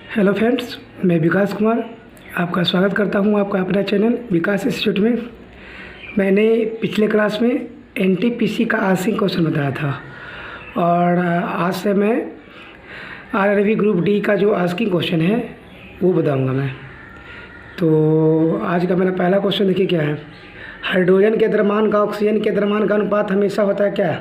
Hello friends, मैं विकास कुमार आपका स्वागत करता हूं आपका अपना चैनल विकास इंस्टीट्यूट में। मैंने पिछले क्लास में एनटीपीसी का आंसरिंग क्वेश्चन बताया था और आज से मैं आरआरबी ग्रुप डी का जो आंसरिंग क्वेश्चन है वो बताऊंगा मैं। तो आज का मेरा पहला क्वेश्चन देखिए क्या है। हाइड्रोजन के द्रव्यमान का ऑक्सीजन के द्रव्यमान का अनुपात हमेशा होता है क्या?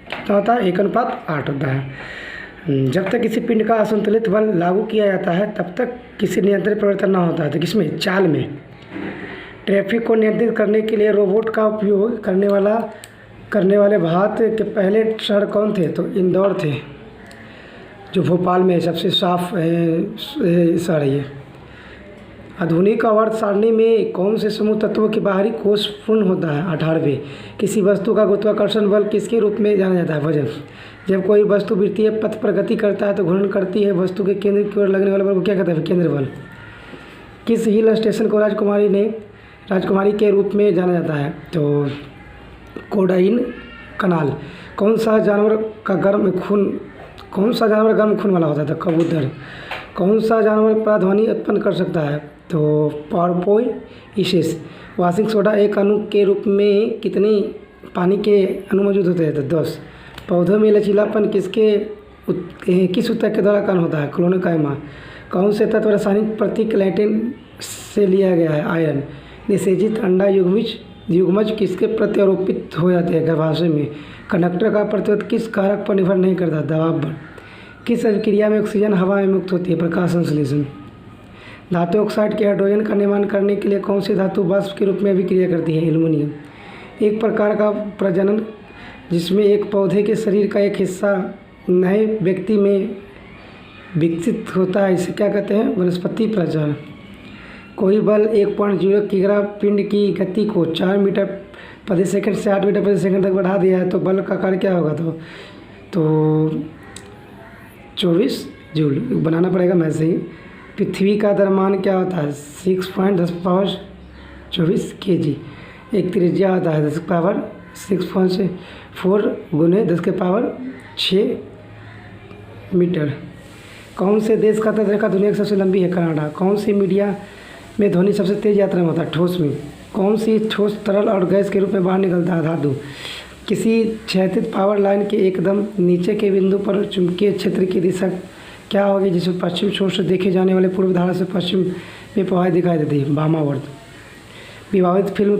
कितना होता है? 1:8 होता है। जब तक किसी पिंड का असंतुलित बल लागू किया जाता है तब तक किसी नियंत्रित परिवर्तन न होता है। तो किसमें? चाल में। ट्रैफिक को नियंत्रित करने के लिए रोबोट का उपयोग करने वाले भारत के पहले शहर कौन थे? तो इंदौर थे, जो भोपाल में सबसे साफ शहर है ये। आधुनिक आवर्त सारणी में कौन से समूह तत्वों के बाहरी कोष पूर्ण होता है? 18वें। किसी वस्तु का गुरुत्वाकर्षण बल किसके रूप में जाना जाता है? वजन। जब कोई वस्तु वृत्तीय पथ पर गति करता है तो घूर्णन करती है वस्तु के केंद्र की ओर लगने वाले बल को क्या कहते हैं? केंद्र बल। किस हिल स्टेशन को राजकुमारी के रूप में जाना जाता है? तो कोडाइन कनाल। कौन सा जानवर गर्म खून वाला होता था? कबूतर। कौन सा जानवर पराध्वनि उत्पन्न कर सकता है? तो पार्पोइसिस। वॉशिंग सोडा एक अणु के रूप में कितने पानी के अणु मौजूद होते हैं? तो 10। पौधों में लचीलापन किस ऊतक के द्वारा कम होता है? क्लोरोकाइमा। कौन से तत्व रासायनिक प्रतीक लैटिन से लिया गया है? आयरन। निषेचित अंडा युग्मज किसके प्रत्यारोपित हो जाते हैं? गर्भाशय में। कंडक्टर का प्रतिरोध किस कारक पर निर्भर नहीं करता? दबाव पर। किस अभिक्रिया में ऑक्सीजन हवा में मुक्त होती है? प्रकाश संश्लेषण। धातु ऑक्साइड के हाइड्रोजन का निर्माण करने के लिए कौन सी धातु वाष्प के रूप में अभिक्रिया करती है? एल्युमिनियम। एक प्रकार का प्रजनन जिसमें एक पौधे के शरीर का एक हिस्सा नए व्यक्ति में विकसित होता है, इसे क्या कहते हैं? वनस्पति प्रजनन। कोई बल 1.0 किग्रा पिंड की गति को 4 मीटर प्रति सेकंड से 8 मीटर प्रति सेकंड तक बढ़ा दिया है तो बल का कार्य क्या होगा? तो 24 जूल बनाना पड़ेगा मैं से ही। पृथ्वी का द्रव्यमान क्या होता है? 6.10⁻24 kg। एक त्रिज्या होता है 10⁻6.4 × 10⁻6 मीटर। कौन से देश का तटरेखा दुनिया की सबसे लंबी है? कनाडा। कौन सी मीडिया में ध्वनि सबसे तेज यात्रा में होता है? ठोस में। कौन सी ठोस तरल और गैस के रूप में बाहर निकलता है? धातु। किसी क्षैतिज पावर लाइन के एकदम नीचे के बिंदु पर चुंबकीय क्षेत्र की दिशा क्या होगी जिसमें पश्चिम छोर से देखे जाने वाले पूर्व धारा से पश्चिम में प्रवाहित दिखाई देती है? वामावर्त। विवादित फिल्म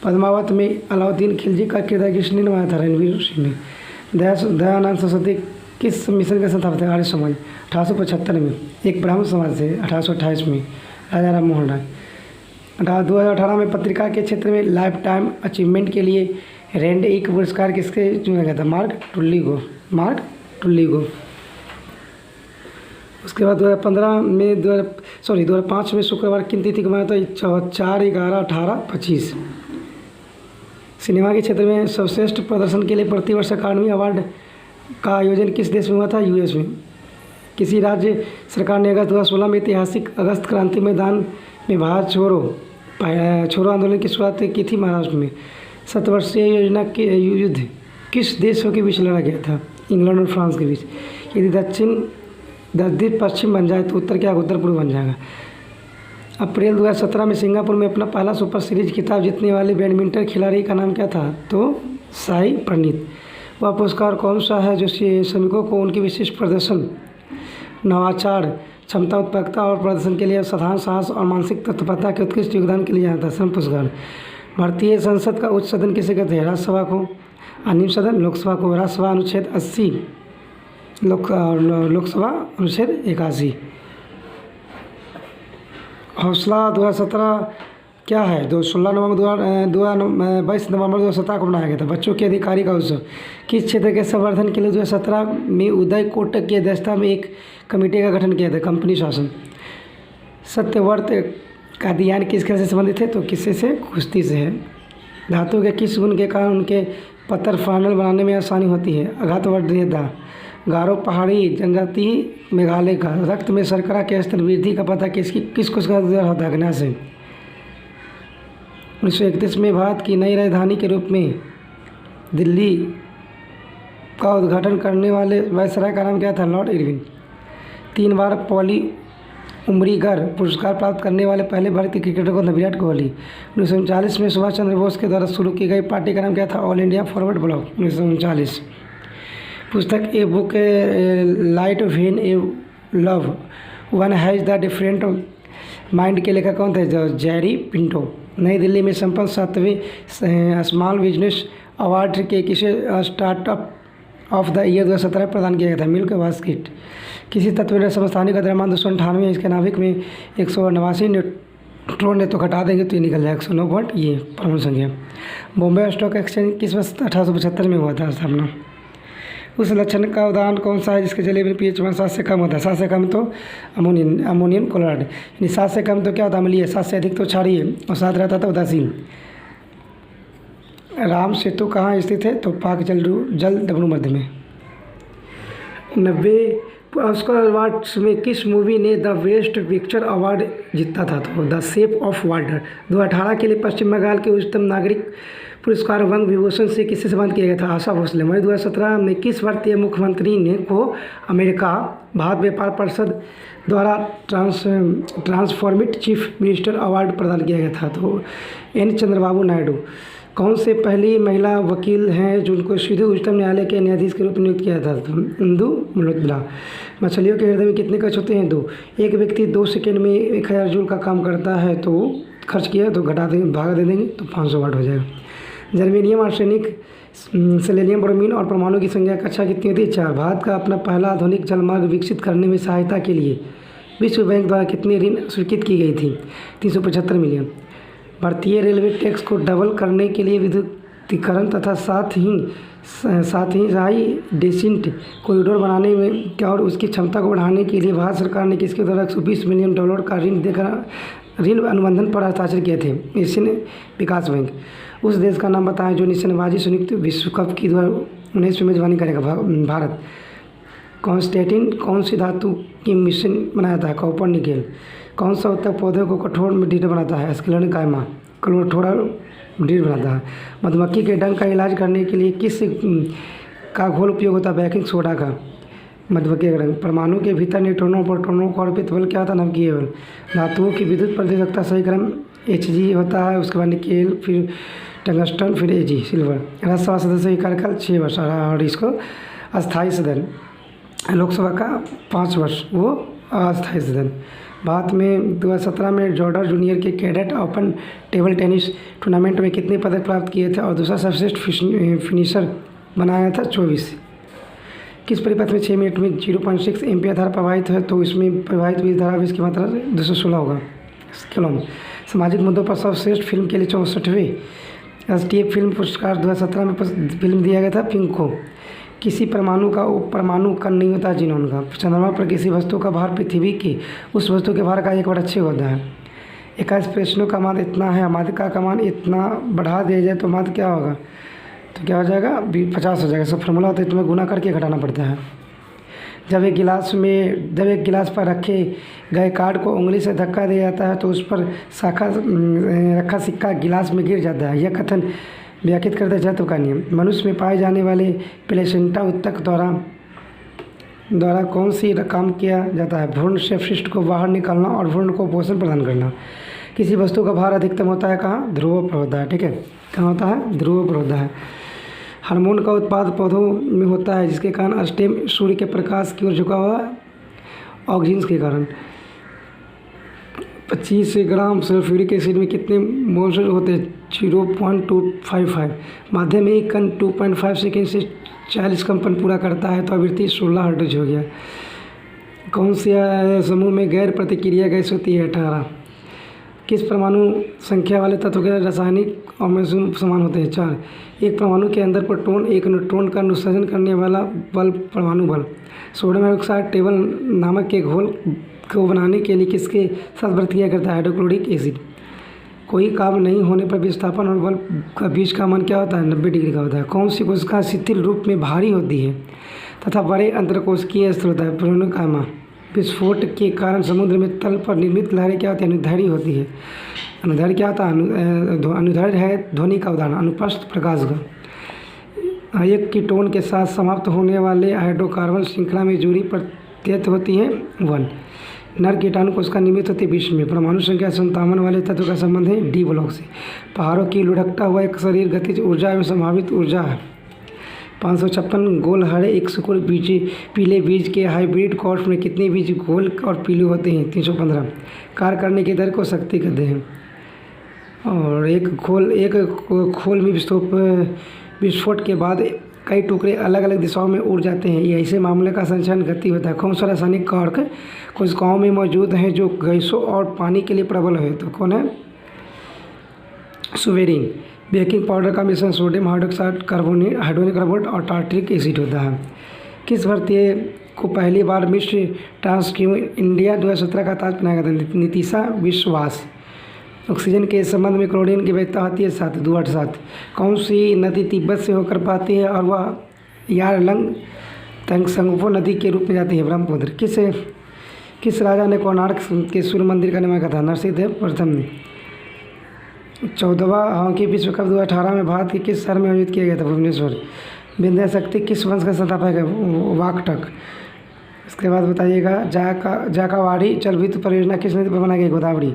पद्मावत में अलाउद्दीन खिलजी का किरदार किसने निभाया था? रणवीर सिंह ने। दयानंद सरस्वती किस मिशन के संस्थापक थे? आर्य समाज। 1875 में। एक ब्राह्मण समाज से 1828 में। राजा राम मोहन राय। 2018 में पत्रिका के क्षेत्र में लाइफ टाइम अचीवमेंट के लिए रैंड एक पुरस्कार किसके चुना गया था? मार्क टुल्ली को। उसके बाद 2005 में शुक्रवार किन तिथि को मनाया था? 4, 11, 18, 25। सिनेमा के क्षेत्र में सर्वश्रेष्ठ प्रदर्शन के लिए प्रतिवर्ष अकादमी अवार्ड का आयोजन किस देश में हुआ था? यूएस में। किसी राज्य सरकार ने अगस्त 2016 में ऐतिहासिक अगस्त क्रांति मैदान में भारत छोड़ो आंदोलन की शुरुआत की थी? महाराष्ट्र में। 7 वर्षीय योजना के युद्ध किस देशों के बीच लड़ा गया था? इंग्लैंड और फ्रांस के बीच। यदि दक्षिण पश्चिम बन जाए तो उत्तर क्या? उत्तर पूर्व बन जाएगा। अप्रैल 2017 में सिंगापुर में अपना पहला सुपर सीरीज खिताब जीतने वाले बैडमिंटन खिलाड़ी का नाम क्या था? तो साई प्रणीत। वह पुरस्कार कौन सा है जो श्रमिकों को उनकी विशिष्ट प्रदर्शन, नवाचार, क्षमता, उत्पादकता और प्रदर्शन के लिए साधारण साहस और मानसिक तत्परता के उत्कृष्ट योगदान के लिए जाना था? श्रम पुरस्कार। भारतीय संसद का उच्च सदन किसे कहते हैं? राज्यसभा को। निम्न सदन लोकसभा को। राज्यसभा अनुच्छेद 80, लोकसभा अनुच्छेद 81। हौसला 2017 क्या है? 22 नवंबर 2017 को मनाया गया था। बच्चों के अधिकारी का उत्सव किस क्षेत्र के संवर्धन के लिए 2017 में उदय कोटक की अध्यक्षता में एक कमेटी का गठन किया था? कंपनी शासन। सत्यव्रत कादियान किसके से संबंधित है? तो किससे से? कुश्ती से है। धातु के किस गुण के कारण उनके पत्थर फाइनल बनाने में आसानी होती है? अघातवर्धीयता। गारो पहाड़ी जनजाति मेघालय का। रक्त में शर्करा के स्तर वृद्धि का पता किस कोशिका द्वारा होता है? अग्न्याशय से। 1931 में भारत की नई राजधानी के रूप में दिल्ली का उद्घाटन करने वाले वायसराय का नाम क्या था? Lord Irwin. 3 बार उम्रीगर पुरस्कार प्राप्त करने वाले पहले भारतीय क्रिकेटर कौन था? विराट कोहली। 1939 में सुभाष चंद्र बोस के द्वारा शुरू की गई पार्टी का नाम क्या था? All India forward block. 1939। पुस्तक a book light when A love one has the different mind के लेखक कौन थे? Jerry Pinto. नई दिल्ली में संपन्न 7वें स्मॉल बिजनेस अवार्ड के किसे स्टार्टअप ऑफ द ईयर 2017 प्रदान किया गया था? Milk basket. किसी तत्व ने समस्थानिक का द्रव्यमान 298, इसके नाभिक में 189 न्यूट्रॉन है, तो घटा देंगे तो ये निकल जाएगा 109 वोल्ट, ये परमाणु संख्या। बॉम्बे स्टॉक एक्सचेंज किस वर्ष 1875 में हुआ था स्थापना? उस लक्षण का उदाहरण कौन सा है जिसके जलीय में पीएच 7 से कम होता है? 7 से कम तो अमोनियम क्लोराइड। यानी 7 से कम तो क्या होता है? अम्लीय। 7 से अधिक तो क्षारीय और 7 रहता था उदासीन। राम सेतु कहाँ स्थित है? तो पाक जल दमन मध्य में। 90 ऑस्कर अवार्ड्स में किस मूवी ने द बेस्ट पिक्चर अवार्ड जीता था? तो द शेप ऑफ वाटर। 2018 के लिए पश्चिम बंगाल के उच्चतम नागरिक पुरस्कार वंग विभूषण से किससे सम्मानित किया गया था? आशा भोसले। मई 2017 में किस भारतीय मुख्यमंत्री ने को अमेरिका भारत व्यापार परिषद द्वारा ट्रांसफॉर्मेट चीफ मिनिस्टर अवार्ड प्रदान किया गया था? तो एन चंद्रबाबू नायडू। कौन से पहली महिला वकील हैं जिनको सीधे उच्चतम न्यायालय के न्यायाधीश के रूप में नियुक्त किया था? तो इंदु मल्होत्रा। मछलियों के हृदय में कितने कश होते हैं? 2। एक व्यक्ति 2 सेकंड में 1000 जूल का काम करता है, तो खर्च किया तो घटा देंगे, भागा दे देंगे तो 500 वाट हो जाएगा। जर्मेनियम, आर्सेनिक, सेलेनियम, ब्रोमीन और परमाणु की संख्या कक्षा कितनी होती है? 4। भारत का अपना पहला आधुनिक जलमार्ग विकसित करने में सहायता के लिए विश्व बैंक द्वारा कितनी ऋण स्वीकृत की गई थी? 375 मिलियन। भारतीय रेलवे टैक्स को डबल करने के लिए विद्युतीकरण तथा साथ ही हाई डेंसिटी कॉरिडोर बनाने में क्या और उसकी क्षमता को बढ़ाने के लिए भारत सरकार ने किसके द्वारा $120 मिलियन का ऋण देकर ऋण अनुबंधन पर हस्ताक्षर किए थे? एशियन विकास बैंक। उस देश का नाम बताएं जो निशानेबाजी संयुक्त विश्व कप की 2019 में मेजबानी करेगा? भारत। कॉन्स्टेंटिन कौन सी धातु की मिश्रण बनाया था? Copper nickel. कौन सा उत्तक पौधे को कठोर में दृढ़ बनाता है? स्क्लेरन कायमा। कठोरा दृढ़ बनाता है। मधुमक्खी के डंक का इलाज करने के लिए किस का घोल उपयोग होता है? बेकिंग सोडा का। मधुमक्खी का डंक। परमाणु के भीतर न्यूट्रॉनों प्रोटॉनों को अर्पित बल क्या होता है? नमकीय बल। धातुओं की विद्युत प्रतिरोधकता सही क्रम Hg होता है, उसके बाद निकेल, फिर टंगस्टन, फिर Ag सिल्वर। राज्यसभा सदस्य का कार्यकाल 6 वर्ष और इसको अस्थायी सदन। लोकसभा का 5 वर्ष वो अस्थायी सदन। भारत में 2017 में जॉर्डन जूनियर के cadet open table tennis tournament में कितने पदक प्राप्त किए थे और दूसरा सर्वश्रेष्ठ फिनिशर बनाया था? 24। किस परिपथ में 6 मिनट में 0.6 एम्पियर धारा प्रवाहित है? तो इसमें प्रवाहित बीज धारा बीज की मात्रा 216 होगा किलो। सामाजिक मुद्दों पर सर्वश्रेष्ठ फिल्म के लिए 64वें राष्ट्रीय फिल्म पुरस्कार 2017 में फिल्म दिया गया था पिंक को। किसी परमाणु का उप परमाणु कण नहीं होता जिनोन का। चंद्रमा पर किसी वस्तु का भार पृथ्वी की उस वस्तु के भार का 1/6 होता है। 21 प्रश्नों का मान इतना है, माध्यिका का मान इतना बढ़ा दिया जाए तो माध्य क्या होगा? तो क्या हो जाएगा? 50 हो जाएगा। सब फॉर्मूला होता है, तुम्हें गुना करके घटाना पड़ता है। जब एक गिलास पर रखे गए कार्ड को उंगली से धक्का दिया जाता है तो उस पर रखा सिक्का गिलास में गिर जाता है। यह कथन व्याख्यात करता है जत्व का नियम। मनुष्य में पाए जाने वाले प्लेसेंटा उत्तक द्वारा कौन सी काम किया जाता है? भ्रूण से अपशिष्ट को बाहर निकालना और भ्रूण को पोषण प्रदान करना। किसी वस्तु का भार अधिकतम होता है कहाँ? ध्रुव पर होता है। ठीक है, कहाँ होता है? ध्रुव पर होता है। हार्मोन का उत्पाद पौधों में होता है जिसके कारण स्टेम सूर्य के प्रकाश की ओर झुका हुआ ऑक्सीजन के कारण। 25 ग्राम सल्फ्यूरिक एसिड में कितने मोल्स होते हैं? 0.255। माध्यम में एक कण 2.5 सेकेंड से 40 कंपन पूरा करता है तो आवृत्ति 16 हर्ट्ज हो गया। कौन से समूह में गैर प्रतिक्रिया गैस होती है? 18। किस परमाणु संख्या वाले तत्व के रासायनिक और मैग्नीशियम समान होते हैं? 4। एक परमाणु के अंदर प्रोटॉन एक न्यूट्रॉन का अनुसरण करने वाला बल परमाणु बल। सोडियम हाइड्रोक्साइड टेबल नामक के घोल को बनाने के लिए किसके साथ प्रतिक्रिया करता है? Hydrochloric acid. कोई काम नहीं होने पर विस्थापन और बल का बीच का मान क्या होता है? 90 डिग्री का होता है। कौन सी कोशिका शिथिल रूप में भारी होती है तथा बड़े अंतरकोशिकीय स्तर होता है? प्रोनोकामा। विस्फोट के कारण समुद्र में तल पर निर्मित लहरें क्या होती है? अनुदैर्घ्य होती है। अनुदैर्घ्य क्या होता है? अनुदैर्घ्य है ध्वनि का उदाहरण। अनुप्रस्थ प्रकाश का। एक कीटोन के साथ समाप्त होने वाले हाइड्रोकार्बन श्रृंखला में दूरी प्रत्येक होती है 1। नर कीटाणु कोशिका निर्मित होती है विश्व में। परमाणु संख्या 57 वाले तत्व का संबंध है डी ब्लॉक से। पहाड़ों की लुढ़कता हुआ एक शरीर गतिज ऊर्जा एवं संभावित ऊर्जा है। 556 गोल हरे एक सुकुल बीज पीले बीज के हाइब्रिड क्रॉस में कितने बीज गोल और पीले होते हैं? 315। कार्य करने की दर को शक्ति कहते हैं। और एक खोल में विस्फोट के बाद कई टुकड़े अलग अलग दिशाओं में उड़ जाते हैं। ये ऐसे मामले का संचरण गति होता है। कौन सा रासायनिक कारक कोशिकाओं में मौजूद है जो गैसों और पानी के लिए प्रबल है? तो कौन है? सुवेरिन। बेकिंग पाउडर का मिश्रण sodium hydroxide carbonate hydrogen carbonate और टार्ट्रिक एसिड होता है। किस भारतीय को पहली बार मिस ट्रांसक्यू इंडिया 2017 का ताज पहनाया गया था? नीतिशा विश्वास। ऑक्सीजन के संबंध में क्लोरीन की वैधता होती है 7, 287। कौन सी नदी तिब्बत से होकर बहती है और वह यारलंग तंगसंगपो नदी के रूप में जाती है? ब्रह्मपुत्र। किस राजा ने कोणार्क के सूर्य मंदिर का निर्माण किया था? नरसिंहदेव प्रथम ने। 14वां हॉकी विश्व कप 2018 में भारत के किस शहर में आयोजित किया गया था? भुवनेश्वर। विंध्य शक्ति किस वंश का संस्थापक है? वाकटक। इसके बाद बताइएगा जाकावाड़ी जलविद्युत परियोजना किस नदी पर बनाई गई? गोदावरी।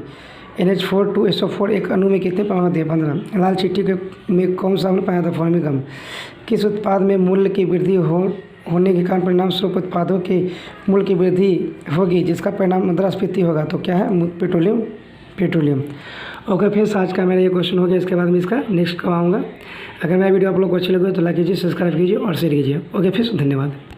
NH4 to SO4 एक अणु में कितने परमाणु होते हैं? 15। लाल चिट्ठी में कौन सा अम्ल पाया था? फॉर्मिकम। किस उत्पाद में मूल्य की वृद्धि होने के कारण परिणाम स्वरूप उत्पादों के मूल्य की वृद्धि होगी जिसका परिणाम मुद्रास्फीति होगा? तो क्या है? पेट्रोलियम। ओके फ्रेंड्स, आज का मेरा ये क्वेश्चन हो गया। इसके बाद मैं इसका नेक्स्ट करवाऊँगा। अगर मेरा वीडियो आप लोग को अच्छी लगे तो लाइक कीजिए, सब्सक्राइब कीजिए और शेयर कीजिए। ओके फ्रेंड्स, धन्यवाद।